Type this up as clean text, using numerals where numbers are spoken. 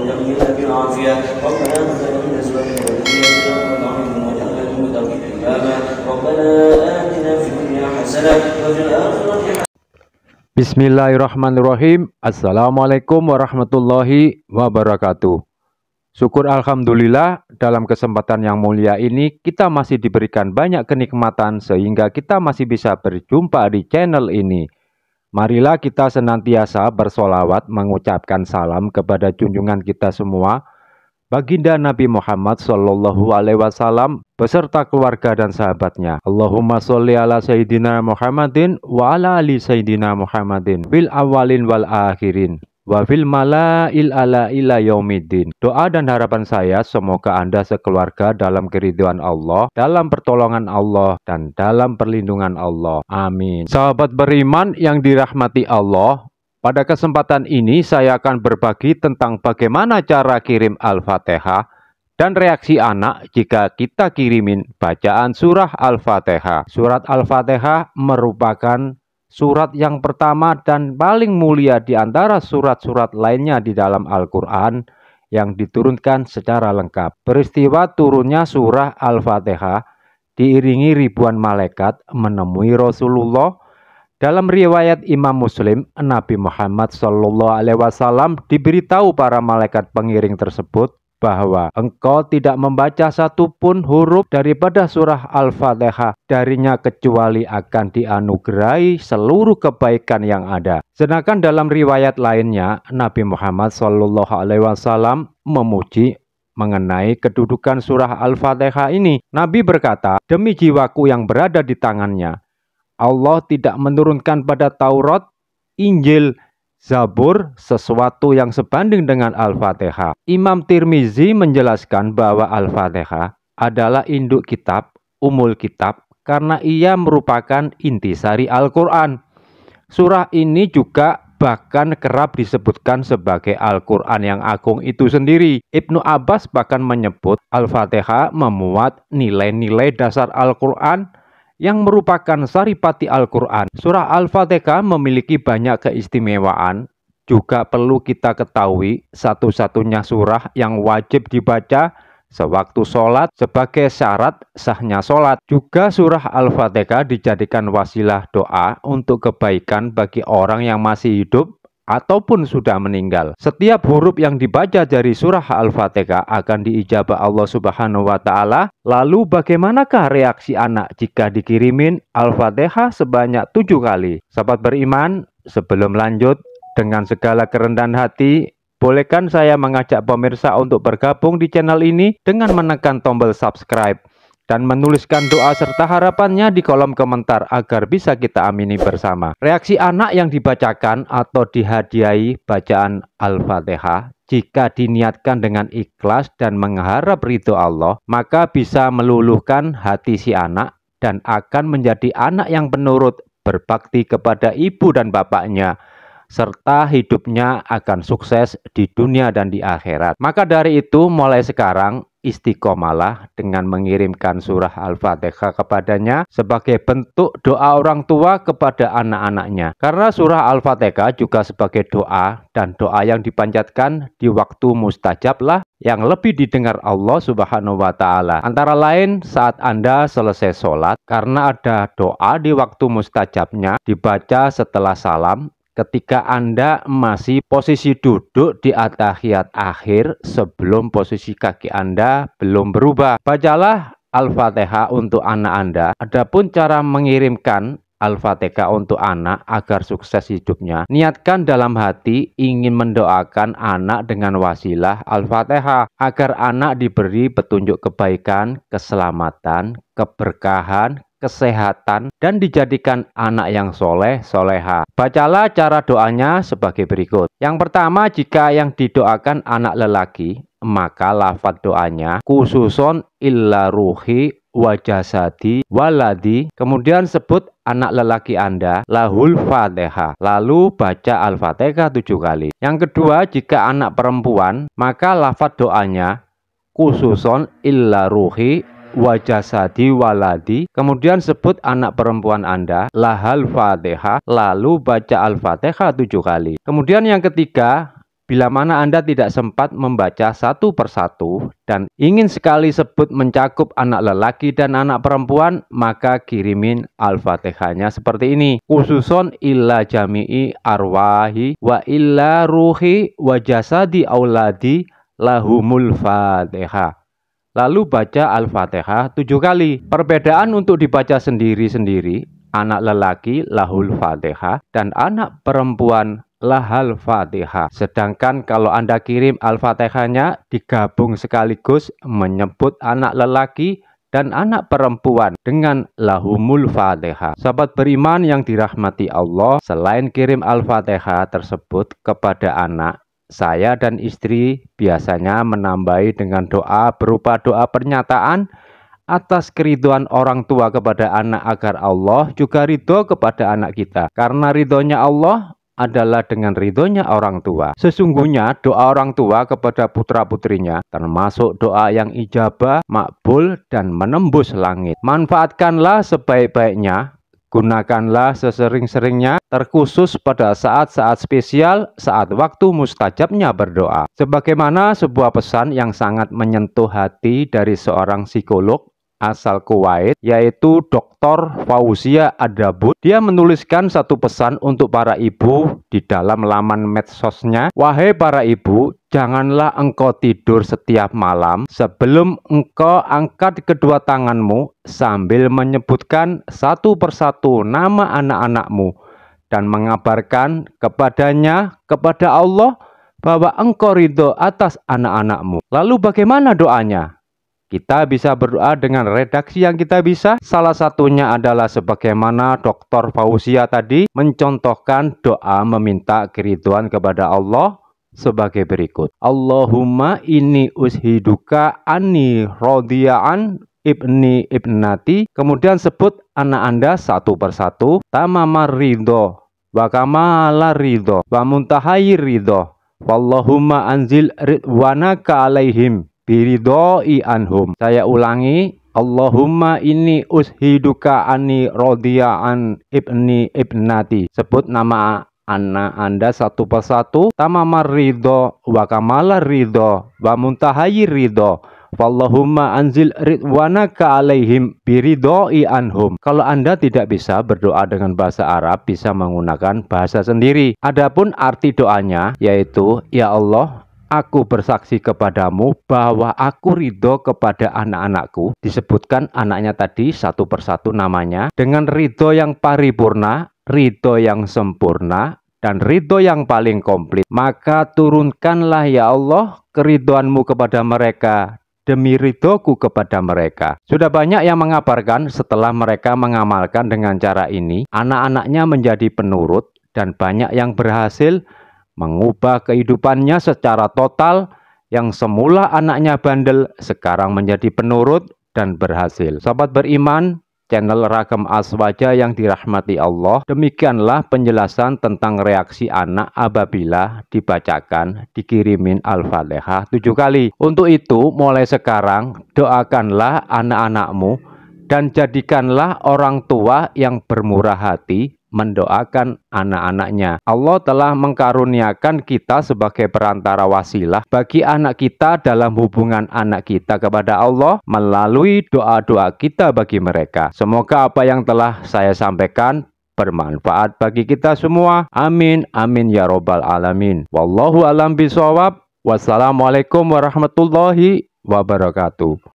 وجملنا بالعافية ربنا هب لنا من أزواجنا وذرياتنا قرة أعين واجعلنا للمتقين إماما ربنا آتنا في الدنيا حسنة وفي الآخرة حسنة. Bismillahirrahmanirrahim. Assalamualaikum warahmatullahi wabarakatuh. Syukur alhamdulillah, dalam kesempatan yang mulia ini kita masih diberikan banyak kenikmatan sehingga kita masih bisa berjumpa di channel ini. Marilah kita senantiasa bersolawat mengucapkan salam kepada junjungan kita semua, Baginda Nabi Muhammad Sallallahu Alaihi Wasallam beserta keluarga dan sahabatnya. Allahumma sholli ala Sayyidina Muhammadin wa ala ali Sayyidina Muhammadin fil awalin wal akhirin wa fil malail ala ila yaumiddin. Doa dan harapan saya semoga Anda sekeluarga dalam keridhaan Allah, dalam pertolongan Allah, dan dalam perlindungan Allah. Amin. Sahabat beriman yang dirahmati Allah, pada kesempatan ini saya akan berbagi tentang bagaimana cara kirim Al-Fatihah dan reaksi anak jika kita kirimin bacaan surah Al-Fatihah. Surat Al-Fatihah merupakan surat yang pertama dan paling mulia di antara surat-surat lainnya di dalam Al-Quran yang diturunkan secara lengkap. Peristiwa turunnya surah Al-Fatihah diiringi ribuan malaikat menemui Rasulullah. Dalam riwayat Imam Muslim, Nabi Muhammad SAW diberitahu para malaikat pengiring tersebut bahwa engkau tidak membaca satupun huruf daripada surah Al-Fatihah darinya kecuali akan dianugerahi seluruh kebaikan yang ada. Sedangkan dalam riwayat lainnya, Nabi Muhammad SAW memuji mengenai kedudukan surah Al-Fatihah ini. Nabi berkata, demi jiwaku yang berada di tangannya, Allah tidak menurunkan pada Taurat, Injil, Zabur sesuatu yang sebanding dengan Al-Fatihah. Imam Tirmizi menjelaskan bahwa Al-Fatihah adalah induk kitab, umul kitab, karena ia merupakan intisari Al-Quran. Surah ini juga bahkan kerap disebutkan sebagai Al-Quran yang agung itu sendiri. Ibnu Abbas bahkan menyebut Al-Fatihah memuat nilai-nilai dasar Al-Quran yang merupakan saripati Al-Quran. Surah Al-Fatihah memiliki banyak keistimewaan. Juga perlu kita ketahui satu-satunya surah yang wajib dibaca sewaktu sholat sebagai syarat sahnya sholat. Juga surah Al-Fatihah dijadikan wasilah doa untuk kebaikan bagi orang yang masih hidup ataupun sudah meninggal. Setiap huruf yang dibaca dari surah Al-Fatihah akan diijabah Allah Subhanahu wa Ta'ala. Lalu bagaimanakah reaksi anak jika dikirimin Al-Fatihah sebanyak 7 kali? Sahabat beriman, sebelum lanjut, dengan segala kerendahan hati, bolehkan saya mengajak pemirsa untuk bergabung di channel ini dengan menekan tombol subscribe dan menuliskan doa serta harapannya di kolom komentar agar bisa kita amini bersama. Reaksi anak yang dibacakan atau dihadiahi bacaan Al-Fatihah jika diniatkan dengan ikhlas dan mengharap ridho Allah, maka bisa meluluhkan hati si anak dan akan menjadi anak yang penurut, berbakti kepada ibu dan bapaknya, serta hidupnya akan sukses di dunia dan di akhirat. Maka dari itu mulai sekarang istiqomalah dengan mengirimkan surah Al-Fatihah kepadanya sebagai bentuk doa orang tua kepada anak-anaknya. Karena surah Al-Fatihah juga sebagai doa, dan doa yang dipanjatkan di waktu mustajablah yang lebih didengar Allah Subhanahu wa Ta'ala. Antara lain saat Anda selesai sholat, karena ada doa di waktu mustajabnya dibaca setelah salam. Ketika Anda masih posisi duduk di at-tahiyat akhir sebelum posisi kaki Anda belum berubah, bacalah Al-Fatihah untuk anak Anda. Adapun cara mengirimkan Al-Fatihah untuk anak agar sukses hidupnya, niatkan dalam hati ingin mendoakan anak dengan wasilah Al-Fatihah agar anak diberi petunjuk kebaikan, keselamatan, keberkahan, kesehatan, dan dijadikan anak yang soleh, soleha. Bacalah cara doanya sebagai berikut. Yang pertama, jika yang didoakan anak lelaki, maka lafaz doanya khususon illa ruhi wa jasadi waladi. Kemudian sebut anak lelaki Anda, lahul fatihah. Lalu baca Al-Fatihah 7 kali. Yang kedua, jika anak perempuan, maka lafaz doanya khususon illa ruhi wajasadi waladi. Kemudian sebut anak perempuan Anda, lahal fatihah, lalu baca Al-Fatihah 7 kali. Kemudian yang ketiga, Bila mana Anda tidak sempat membaca satu persatu dan ingin sekali sebut mencakup anak lelaki dan anak perempuan, maka kirimin Al-Fatihahnya seperti ini. Khususon illa jami'i arwahi wa illa ruhi wa jasadi auladi lahumul Fatihah. Lalu baca Al-Fatihah 7 kali. Perbedaan untuk dibaca sendiri-sendiri, anak lelaki lahul Fatihah dan anak perempuan lahal Fatihah. Sedangkan kalau Anda kirim Al-Fatihahnya digabung sekaligus menyebut anak lelaki dan anak perempuan dengan lahumul Fatihah. Sahabat beriman yang dirahmati Allah, selain kirim Al-Fatihah tersebut kepada anak, saya dan istri biasanya menambahi dengan doa berupa doa pernyataan atas keriduan orang tua kepada anak agar Allah juga ridho kepada anak kita. Karena ridhonya Allah adalah dengan ridhonya orang tua. Sesungguhnya doa orang tua kepada putra-putrinya termasuk doa yang ijabah, makbul, dan menembus langit. Manfaatkanlah sebaik-baiknya, gunakanlah sesering-seringnya, terkhusus pada saat-saat spesial, saat waktu mustajabnya berdoa. Sebagaimana sebuah pesan yang sangat menyentuh hati dari seorang psikolog asal Kuwait, yaitu Dr. Fauzia Adabud. Dia menuliskan satu pesan untuk para ibu di dalam laman medsosnya. Wahai para ibu, janganlah engkau tidur setiap malam sebelum engkau angkat kedua tanganmu sambil menyebutkan satu persatu nama anak-anakmu dan mengabarkan kepadanya, kepada Allah, bahwa engkau ridho atas anak-anakmu. Lalu bagaimana doanya? Kita bisa berdoa dengan redaksi yang kita bisa. Salah satunya adalah sebagaimana Dr. Fauzia tadi mencontohkan doa meminta keridhaan kepada Allah sebagai berikut. Allahumma inni ushiduka anni rodiya'an ibni ibnati. Kemudian sebut anak Anda satu persatu. Tamamar ridho wa kamala ridho wa muntahayi ridho. Wallahumma anzil ridwanaka alaihim biridhoi anhum. Saya ulangi, Allahumma inni ushiduka anni rodiya'an ibni ibnati. Sebut nama anak Anda satu persatu. Tamamar ridho wa kamala ridho wa muntahayi ridho. Wallahumma anzil ridwanaka alaihim biridhoi anhum. Kalau Anda tidak bisa berdoa dengan bahasa Arab, bisa menggunakan bahasa sendiri. Adapun arti doanya yaitu, ya Allah, aku bersaksi kepadamu bahwa aku ridho kepada anak-anakku. Disebutkan anaknya tadi satu persatu namanya. Dengan ridho yang paripurna, ridho yang sempurna, dan ridho yang paling komplit. Maka turunkanlah ya Allah keridhoanmu kepada mereka demi ridhoku kepada mereka. Sudah banyak yang mengabarkan setelah mereka mengamalkan dengan cara ini, anak-anaknya menjadi penurut dan banyak yang berhasil mengubah kehidupannya secara total. Yang semula anaknya bandel sekarang menjadi penurut dan berhasil. Sahabat beriman, channel Ragam Azwaja yang dirahmati Allah, demikianlah penjelasan tentang reaksi anak apabila dibacakan, dikirimin Al-Fatihah 7 kali. Untuk itu, mulai sekarang doakanlah anak-anakmu dan jadikanlah orang tua yang bermurah hati mendoakan anak-anaknya. Allah telah mengkaruniakan kita sebagai perantara wasilah bagi anak kita dalam hubungan anak kita kepada Allah melalui doa-doa kita bagi mereka. Semoga apa yang telah saya sampaikan bermanfaat bagi kita semua. Amin, amin ya robbal alamin. Wallahu alam bishawab. Wassalamualaikum warahmatullahi wabarakatuh.